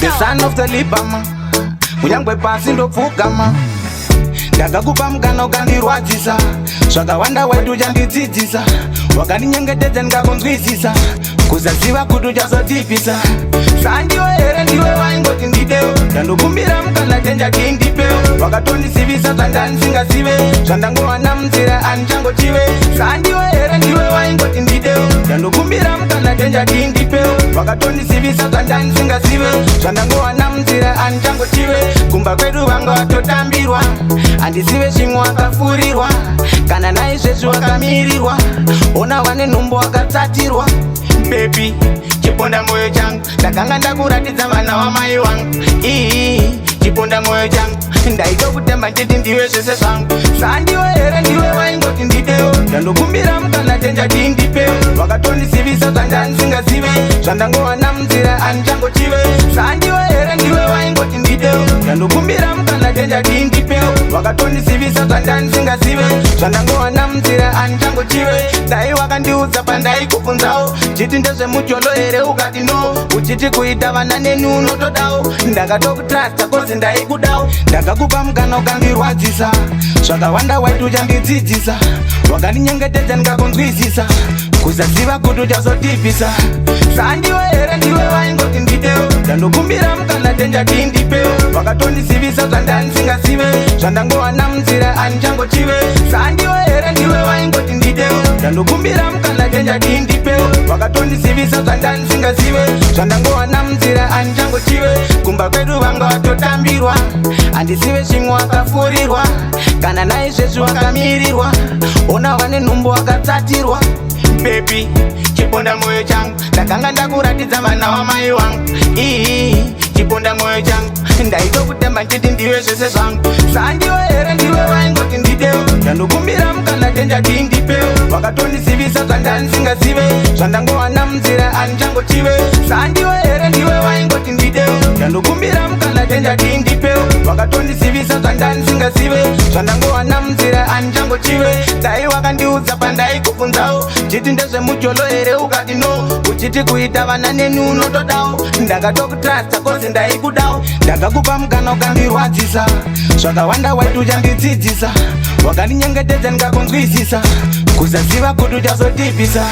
The son of the Libama Munyangwe pasi ndopfugama ndakakupa mukana ukandirwadzisa zvakawanda wedu chandidzidzisa wakandinyengetedza ndikakunzwisisa kusaziva kuti uchazotipisa sandiwe here ndiwe waingoti ndidewo ndandokumbira mukana tenja tindipewo wakatondisivisa zvandandisingazive zvandangowana munzira anichangochive sandiwe here ndiwe waingoti ndidewo ndandokumbira mukana tenja tindipewo wakatondisivisa zvandandisingazive zvandangowana munzira anichangochive kumba kwedu vanga watotambirwa handisive chimwe wakafurirwa kana naizvezvi wakamirirwa ona wane nhumbo wakatsatirwa bebi chiponda moyo changu ndakanga ndakuratidza vana wamai wangu chiponda moyo changu ndaitokutemba nditi ndiwe zvese zvangu sandiwe here ndiwe waingoti ndidewo ndandokumbira mukana tenja tindipewo wakatondisivisa zvandandisingazive zvandangowana munzira anichangochive sandiwe here ndiwe waingoti ndidewo ndandokumbira mukana tenja tindipewo wakatondisivisa zvandandisingazive zvandangowana munzira anichangochive dai wakandiudza pandaikubvunzawo chiti ndezvemujolo here ukati no uchiti kuita vana neni unotodawo ndakatokutrasta kozi ndaikudawo ndakakupa mukana ukandirwadzisa zvakawanda waiti uchandidzidzisa wakandinyengetedza ndikakunzwisisa kusaziva kuti uchazotipisa sandiwe here ndiwe waingoti ndidewo ndandokumbira mukana tenja tindipewo wakatondisivisa zvandandisingazive zvandangowana munzira anichangochive sandiwe here ndiwe waingoti ndidewo ndandokumbira mukana tenja tindipewo wakatondisivisa zvandandisingazive zvandangowana munzira anichangochive kumba kwedu vanga watotambirwa handisive chimwe wakafurirwa kana naizvezvi wakamirirwa ona wane nhumbo wakatsatirwa bebi chiponda moyo changu ndakanga ndakuratidza vana wamai wangu chiponda moyo changu ndaitokutemba nditi ndiwe zvese zvangu sandiwe here ndiwe waingoti ndidewo ndandokumbira mukana tenja tindipewo wakatondisivisa zvandandisingazive zvandangowana munzira anichangochive sandiwe here ndiwe waingoti ndidewo ndandokumbira mukana tenja tindipewo wakatondisivisa zvandandisingazive zvandangowana munzira anichangochive dai wakandiudza pandaikubvunzawo chiti ndezvemujolo here ukati no uchiti kuita vana neni unotodawo ndakatokutrasta kozi ndaikudawo ndakakupa mukana ukandirwadzisa zvakawanda waiti uchandidzidzisa wakandinyengetedza ndikakunzwisisa kusaziva kuti uchazotipisa